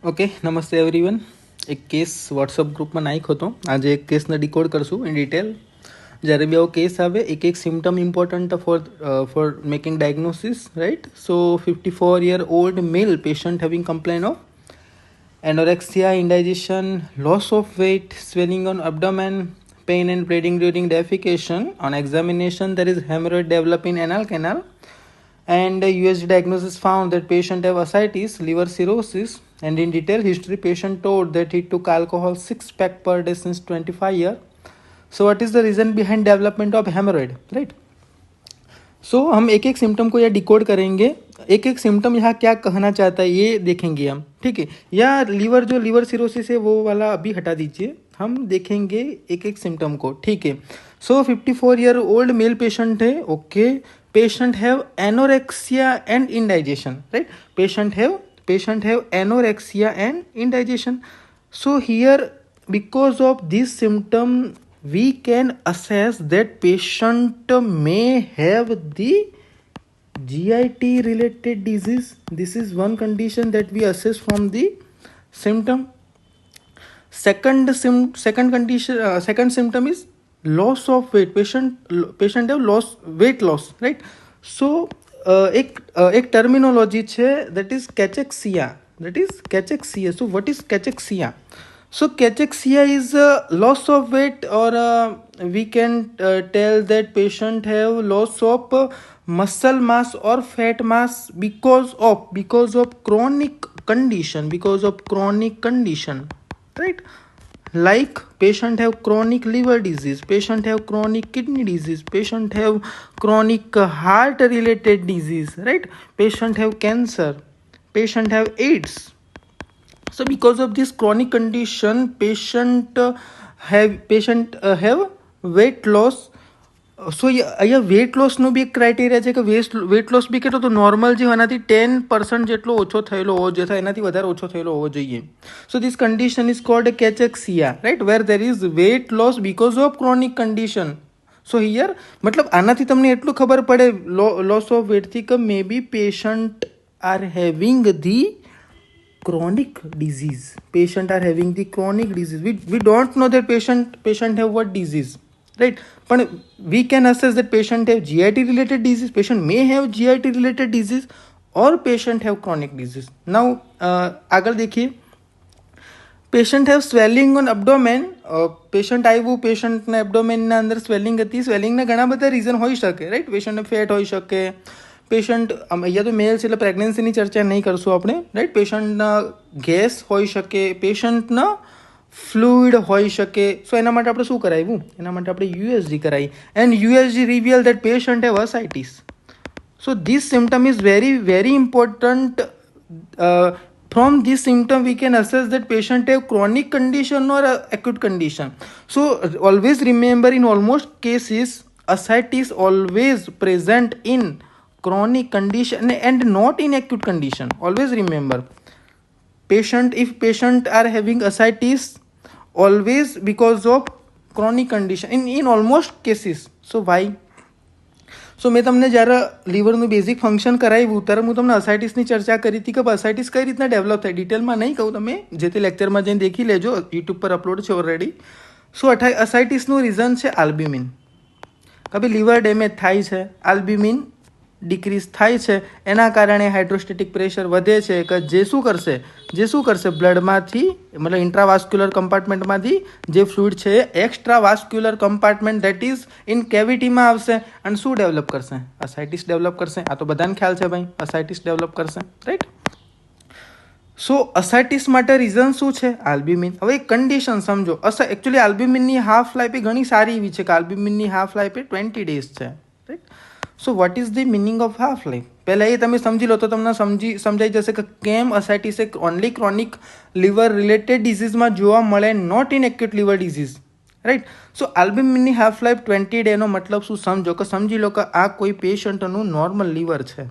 Okay, નમસ્તે everyone. એક case WhatsApp ગ્રુપમાં નાખ્યો હતો. આજે એક કેસને ડીકોડ કરશું ઇન ડિટેલ. જ્યારે બી આવો કેસ આવે, એક એક symptom important for making diagnosis, right? So 54-year-old male patient having complaint of anorexia, indigestion, loss of weight, swelling on abdomen, pain and bleeding during defecation. On examination, there is hemorrhoid developing anal canal. And USG diagnosis found that patient have ascites, liver cirrhosis, and in detail history, patient told that he took alcohol 6 pack per day since 25 years. So what is the reason behind development of hemorrhoid, right? सो हम एक एक symptom को यह decode करेंगे. एक एक symptom यहाँ क्या कहना चाहता है ये देखेंगे हम, ठीक है? या लिवर सिरोसिस है वो वाला अभी हटा दीजिए, हम देखेंगे एक एक सिम्टम को, ठीक है? सो 54-year-old मेल पेशेंट है, okay. Patient have anorexia and indigestion, right? Patient have anorexia and indigestion. So here, because of this symptom, we can assess that patient may have the GIT related disease. This is one condition that we assess from the symptom. Second symptom is loss of weight. Patient have weight loss, right? So एक terminology છે, that is cachexia. So what is cachexia? So cachexia is loss of weight, or we can tell that patient have loss of muscle mass or fat mass because of chronic condition, right? Like patient have chronic liver disease, patient have chronic kidney disease, patient have chronic heart related disease, right? Patient have cancer, patient have AIDS. So because of this chronic condition, patient have weight loss. સો અહીંયા wet લોસનો બી એક criteria છે કે weight loss બી કેટલો, તો normal જે એનાથી 10% જેટલો ઓછો થયેલો હોવો જોઈએ, એનાથી વધારે ઓછો થયેલો હોવો જોઈએ. So this condition is called cachexia, right? Where there is weight loss because of chronic condition. So here મતલબ આનાથી તમને એટલું ખબર પડે લોસ ઓફ વેટથી કે may be patient are having the chronic disease. Patient are having the chronic disease. We don't know that patient have what disease, right? But we can assess that patient have GIT related disease, patient may have GIT related disease, or patient have chronic disease. Now આગળ देखिए, patient have swelling on abdomen. Patient આવ્યું, પેશન્ટના એબડોમેનના અંદર swelling હતી. સ્વેલિંગના ઘણા બધા reason હોઈ શકે, રાઈટ? પેશન્ટને ફેટ હોઈ શકે, પેશન્ટ અહીંયા તો મેલ છે એટલે પ્રેગ્નન્સીની ચર્ચા નહીં કરશું આપણે, રાઈટ? પેશન્ટના ગેસ હોઈ શકે, પેશન્ટના ફ્લુઇડ હોઈ શકે. સો એના માટે આપણે શું કરાવ્યું? એના માટે આપણે યુએસજી કરાવી. And USG reveal that patient have ascites. So this symptom is very very important. From this symptom we can assess that patient have chronic condition or acute condition. So always remember, in almost cases ascites always present in chronic condition and not in acute condition. Always remember, if patient are having ascites, always because of chronic condition in almost cases. So why? સો મેં તમને જ્યારે લીવરનું basic function કરાવ્યું ત્યારે હું તમને અસાઇટિસની ચર્ચા કરી હતી કે અસાઇટિસ કઈ રીતના ડેવલપ થાય. ડિટેલમાં નહીં કહું, તમે જે તે લેક્ચરમાં જઈને દેખી લેજો, યુટ્યુબ પર અપલોડ છે ઓલરેડી. સો અસાઇટિસનું રીઝન છે આલ્બ્યુમિન. કે ભાઈ લીવર ડેમેજ થાય છે, આલ્બ્યુમિન ડિક્રીઝ થાય છે, એના કારણે હાઇડ્રોસ્ટેટિક પ્રેશર વધે છે. કે જે શું કરશે બ્લડમાંથી, મતલબ ઇન્ટ્રાવાસ્ક્યુલર કમ્પાર્ટમેન્ટમાંથી જે ફ્લુઇડ છે એક્સ્ટ્રાવાસ્ક્યુલર કમ્પાર્ટમેન્ટ ધેટ ઇઝ ઇન કેવિટીમાં આવશે અને શું ડેવલપ કરશે? અસાઇટિસ ડેવલપ કરશે. આ તો બધાને ખ્યાલ છે ભાઈ, અસાઇટિસ ડેવલપ કરશે, રાઈટ? સો અસાઇટિસ માટે રીઝન શું છે? આલ્બ્યુમિન. હવે એક કન્ડિશન સમજો. એકચ્યુઅલી આલ્બ્યુમિનની હાફ લાઈફ એ ઘણી સારી એવી છે કે આલ્બ્યુમિનની હાફ લાઈફ એ 20 days છે, right? So what is the meaning of half life? પહેલાં એ તમે સમજી લો તો તમને સમજાઈ જશે કે કેમ અસાઇટિસ એ ઓનલી ક્રોનિક લીવર રિલેટેડ ડિઝીઝમાં જોવા મળે, not in acute liver disease, right? So આલ્બ્યુમિનની હાફ લાઈફ 20 ડેનો મતલબ શું સમજો કે સમજી લો કે આ કોઈ પેશન્ટનું નોર્મલ લીવર છે,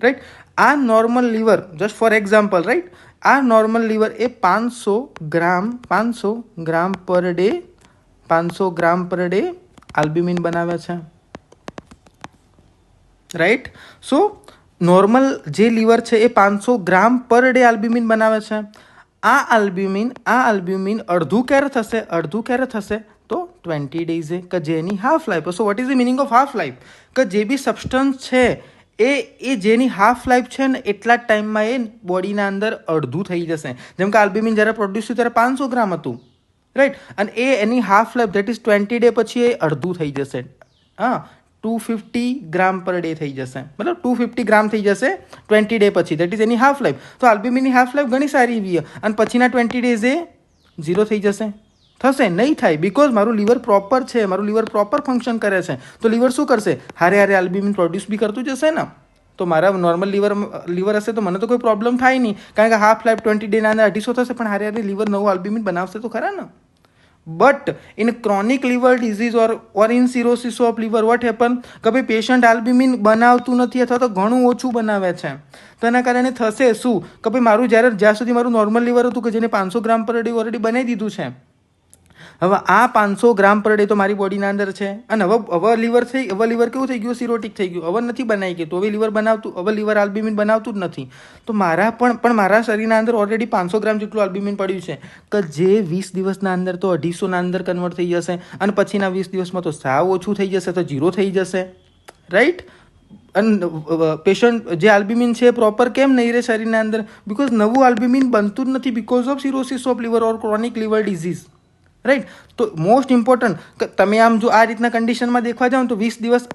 રાઈટ? આ normal liver, just for example, right? આ નોર્મલ લીવર એ 500 ગ્રામ પર ડે આલ્બ્યુમિન બનાવે છે, રાઈટ? સો નોર્મલ જે લીવર છે એ 500 ગ્રામ પર ડે આલ્બ્યુમિન બનાવે છે. આ આલ્બ્યુમિન અડધું ક્યારે થશે તો 20 ડેઝે કે જેની half life. So what is the meaning of half life? કે જે બી સબસ્ટન્સ છે એ જેની હાફ લાઈફ છે ને એટલા જ ટાઈમમાં એ બોડીના અંદર અડધું થઈ જશે. જેમ કે આલ્બ્યુમિન જ્યારે પ્રોડ્યુસ થયું ત્યારે 500 ગ્રામ હતું, રાઈટ, અને એની half life that is 20 day પછી એ અડધું થઈ જશે. 250 ગ્રામ પર ડે થઈ જશે, મતલબ 250 ગ્રામ થઈ જશે 20 ડે પછી. That is any half life. તો આલ્બ્યુમિનની હાફ લાઈફ ઘણી સારી એવી અને પછીના 20 ડેઝ એ 0 થઈ જશે. થશે નહીં થાય, બિકોઝ મારું લીવર પ્રોપર છે, મારું લીવર પ્રોપર ફંક્શન કરે છે. તો લીવર શું કરશે? હારે આલ્બ્યુમિન પ્રોડ્યુસ બી કરતું જશે ને. તો મારા નોર્મલ લીવર હશે તો મને તો કોઈ પ્રોબ્લેમ થાય નહીં, કારણ કે હાફ લાઈફ 20 ડેના અંદર 250 થશે, પણ હારે લીવર નવું આલ્બ્યુમિન બનાવશે તો ખરા ને. But in chronic liver disease or in cirrhosis of liver what happen કે ભાઈ પેશન્ટ આલ્બ્યુમિન બનાવતું નથી અથવા તો ઘણું ઓછું બનાવે છે. તો એના કારણે થશે શું કે ભાઈ મારું જ્યાં સુધી મારું નોર્મલ લીવર હતું કે જેને 500 ગ્રામ પર ડે ઓલરેડી બનાવી દીધું છે, હવે આ 500 ગ્રામ પર ડે તો મારી બોડીના અંદર છે, અને હવે લીવર કેવું થઈ ગયું? સિરોટિક થઈ ગયું. હવે નથી બનાવી ગયું, તો હવે લીવર આલ્બ્યુમિન બનાવતું જ નથી. તો મારા શરીરના અંદર ઓલરેડી 500 ગ્રામ જેટલું આલ્બ્યુમિન પડ્યું છે કે જે 20 દિવસના અંદર તો 250 ના અંદર કન્વર્ટ થઈ જશે, અને પછીના 20 દિવસમાં તો સાવ ઓછું થઈ જશે, તો 0 થઈ જશે, રાઈટ. અને પેશન્ટ જે આલ્બ્યુમિન છે પ્રોપર કેમ નહીં રહે શરીરના અંદર? બિકોઝ નવું આલ્બ્યુમિન બનતું જ નથી because of cirrhosis of liver or chronic liver disease, right. તો મોસ્ટ ઇમ્પોર્ટન્ટ તમે આમ જો આ રીતના કન્ડિશનમાં દેખવા જાઓ તો 20 દિવસ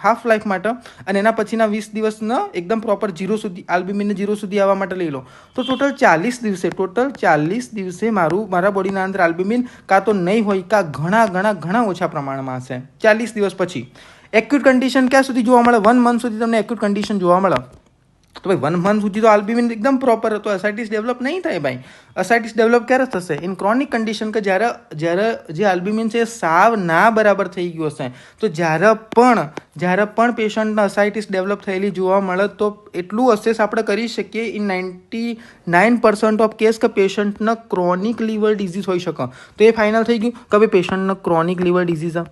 હાફ લાઈફ માટે, અને એના પછીના 20 દિવસનો એકદમ પ્રોપર 0 સુધી આલ્બ્યુમિનને 0 સુધી આવવા માટે લઈ લો, તો ટોટલ 40 દિવસે મારા બોડીના અંદર આલ્બ્યુમિન કાં તો નહીં હોય કાં ઘણા ઓછા પ્રમાણમાં હશે. 40 દિવસ પછી એક્યુટ કન્ડિશન ક્યાં સુધી જોવા મળે? 1 મંથ સુધી તમને એક્યુટ કન્ડિશન જોવા મળે. તો ભાઈ 1 મંથ સુધી તો આલ્બ્યુમિન એકદમ પ્રોપર હતો, એસાઇટિસ ડેવલપ નહીં થાય ભાઈ. એસાઇટિસ ડેવલપ ક્યારે થશે? ઇન ક્રોનિક કન્ડિશન, કે જ્યારે જે આલ્બ્યુમિન છે એ સાવ ના બરાબર થઈ ગયું હશે. તો જ્યારે પણ પેશન્ટને એસાઇટિસ ડેવલપ થયેલી જોવા મળે તો એટલું અસેસ આપણે કરી શકીએ ઇન 99% ઓફ કેસ કે પેશન્ટને ક્રોનિક લીવર ડિઝીઝ હોઈ શકે. તો એ ફાઇનલ થઈ ગયું કે ભાઈ પેશન્ટને ક્રોનિક લીવર ડિઝીઝ,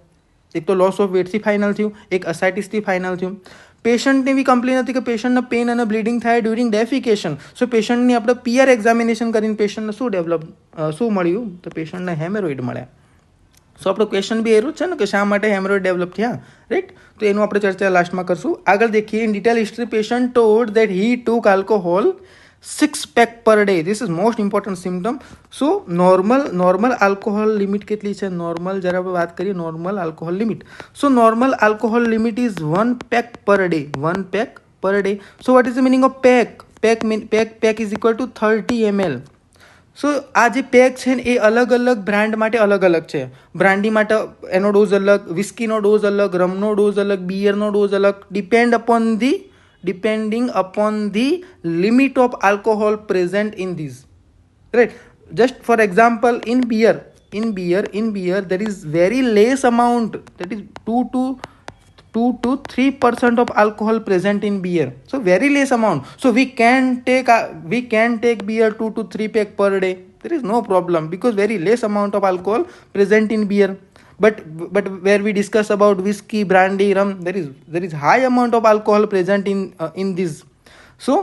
એક તો લોસ ઓફ વેટથી ફાઇનલ થયું, એક એસાઇટિસથી ફાઇનલ થયું. પેશન્ટની એવી કમ્પ્લેન હતી કે પેશન્ટને પેન અને બ્લીડિંગ થાય ડ્યુરિંગ ડેફિકેશન. સો પેશન્ટની આપણે પીઆર એક્ઝામિનેશન કરીને પેશન્ટને શું મળ્યું? તો પેશન્ટને હેમેરોઇડ મળ્યા. સો આપણો ક્વેશ્ચન બી એરું જ છે ને કે શા માટે હેમરોઇડ ડેવલપ થયા, રાઈટ. તો એનું આપણે ચર્ચા લાસ્ટમાં કરશું. આગળ દેખીએ. In detail history patient told that he took alcohol 6 pack per day. This is most important symptom. So normal alcohol limit કેટલી છે? નોર્મલ જ્યારે આપણે વાત કરીએ normal alcohol limit, so normal alcohol limit is 1 pack per day. 1 pack per day. So what is the meaning of pack? Pack is equal to 30 ml. So આ જે pack છે ને એ અલગ બ્રાન્ડ માટે અલગ છે. બ્રાન્ડી માટે એનો ડોઝ અલગ, વિસ્કીનો ડોઝ અલગ, રમનો ડોઝ અલગ, બિયરનો ડોઝ અલગ, depending upon the limit of alcohol present in these, right. Just for example, in beer there is very less amount, that is 2 to 3% of alcohol present in beer. So very less amount. So we can take beer 2 to 3 pack per day. There is no problem because very less amount of alcohol present in beer. But where we discuss about whiskey, brandy, rum, there is high amount of alcohol present in this. So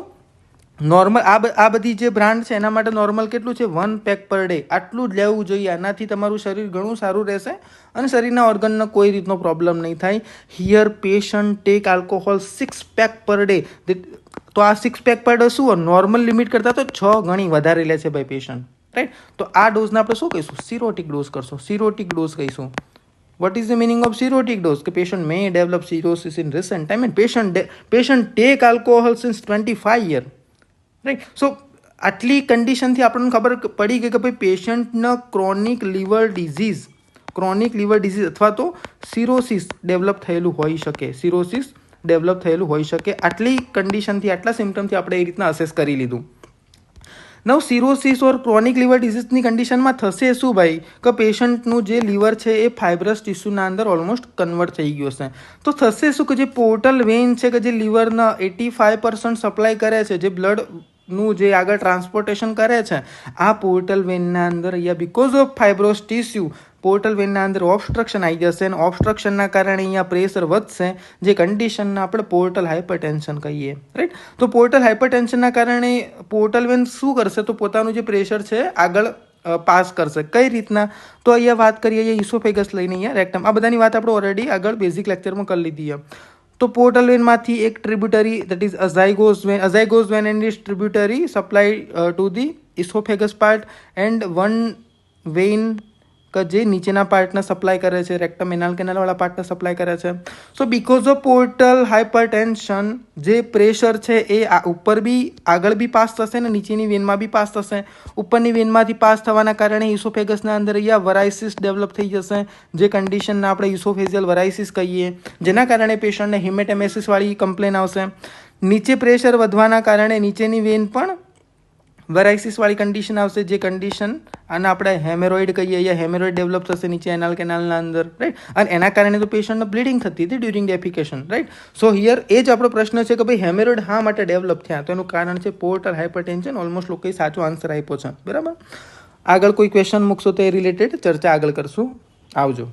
normal આ બધી જે brand છે એના માટે normal કેટલું છે? 1 pack per day. આટલું જ લેવું જોઈએ. આનાથી તમારું શરીર ઘણું સારું રહેશે અને શરીરના ઓર્ગનનો કોઈ રીતનો પ્રોબ્લેમ નહીં થાય. Here patient take alcohol 6 pack per day. તો આ 6 પેક પર ડે શું? નોર્મલ લિમિટ કરતાં તો 6 ગણી વધારે લે છે ભાઈ પેશન્ટ, રાઈટ. તો આ ડોઝને આપણે શું કહીશું? સિરોટિક ડોઝ કરશો. સિરોટિક ડોઝ કહીશું. What is the meaning of cirrhotic dose? The patient may develop cirrhosis in recent time, and patient take alcohol since 25 years, right? So આટલી કન્ડિશનથી આપણને ખબર પડી ગઈ કે ભાઈ પેશન્ટને ક્રોનિક લીવર ડિઝીઝ અથવા તો સિરોસિસ ડેવલપ થયેલું હોઈ શકે. આટલી કન્ડિશનથી, આટલા સિમ્ટમથી આપણે એ રીતના અસેસ કરી લીધું. નવ સિરોસિસ ઓર ક્રોનિક લીવર ડિઝીઝની કન્ડિશનમાં થશે શું ભાઈ? કે પેશન્ટનું જે લીવર છે એ ફાઇબ્રસ ટિશ્યુના અંદર ઓલમોસ્ટ કન્વર્ટ થઈ ગયું હશે. તો થશે શું કે જે પોર્ટલ વેઇન છે કે જે લીવરના 85% સપ્લાય કરે છે, જે બ્લડનું જે આગળ ટ્રાન્સપોર્ટેશન કરે છે, આ પોર્ટલ વેઇનના અંદર અહીંયા બિકોઝ ઓફ ફાઇબ્રોસ ટિશ્યુ પોર્ટલ વેનના અંદર ઓબ્સ્ટ્રક્શન આવી જશે અને ઓબ્સ્ટ્રક્શનના કારણે અહીંયા પ્રેશર વધશે, જે કન્ડિશનને આપણે પોર્ટલ હાઇપરટેન્શન કહીએ, રાઈટ. તો પોર્ટલ હાઇપરટેન્શનના કારણે પોર્ટલ વેન શું કરશે, તો પોતાનું જે પ્રેશર છે આગળ પાસ કરશે. કઈ રીતના, તો અહીંયા વાત કરીએ, અહીંયા ઇસોફેગસ લઈને અહીંયા રેક્ટમ, આ બધાની વાત આપણે ઓલરેડી આગળ બેઝિક લેક્ચરમાં કરી લીધી છે. તો પોર્ટલ વેનમાંથી એક tributary that is azygos vein and is tributary supply to the oesophagus part and one vein કે જે નીચેના પાર્ટને સપ્લાય કરે છે, રેક્ટમ એનાલ કેનાલવાળા પાર્ટને સપ્લાય કરે છે. સો બિકોઝ ઓફ પોર્ટલ હાઇપરટેન્શન જે પ્રેશર છે એ ઉપર બી આગળ બી પાસ થશે ને નીચેની વેનમાં બી પાસ થશે. ઉપરની વેનમાંથી પાસ થવાના કારણે ઇસોફેગસના અંદર અહીંયા વરાઇસિસ ડેવલપ થઈ જશે, જે કન્ડિશનને આપણે ઇસોફેજિયલ વરાઇસિસ કહીએ, જેના કારણે પેશન્ટને હિમેટેમેસિસવાળી કમ્પ્લેન આવશે. નીચે પ્રેશર વધવાના કારણે નીચેની વેન પણ વરાઇસિસવાળી કન્ડિશન આવશે, જે કન્ડિશન આને આપણે હેમેરોઇડ કહીએ. અહીંયા હેમેરોઇડ ડેવલપ થશે નીચે એનાલ કેનાલના અંદર, રાઈટ. અને એના કારણે તો પેશન્ટને બ્લીડિંગ થતી હતી ડ્યુરિંગ ડેફિકેશન, રાઈટ. સો હિયર એ જ આપણો પ્રશ્ન છે કે ભાઈ હેમેરોઇડ શા માટે ડેવલપ થયા, તો એનું કારણ છે પોર્ટલ હાઇપરટેન્શન. ઓલમોસ્ટ લોકોએ સાચો આન્સર આપ્યો છે, બરાબર. આગળ કોઈ ક્વેશ્ચન મૂકશો તો એ રિલેટેડ ચર્ચા આગળ કરશું. આવજો.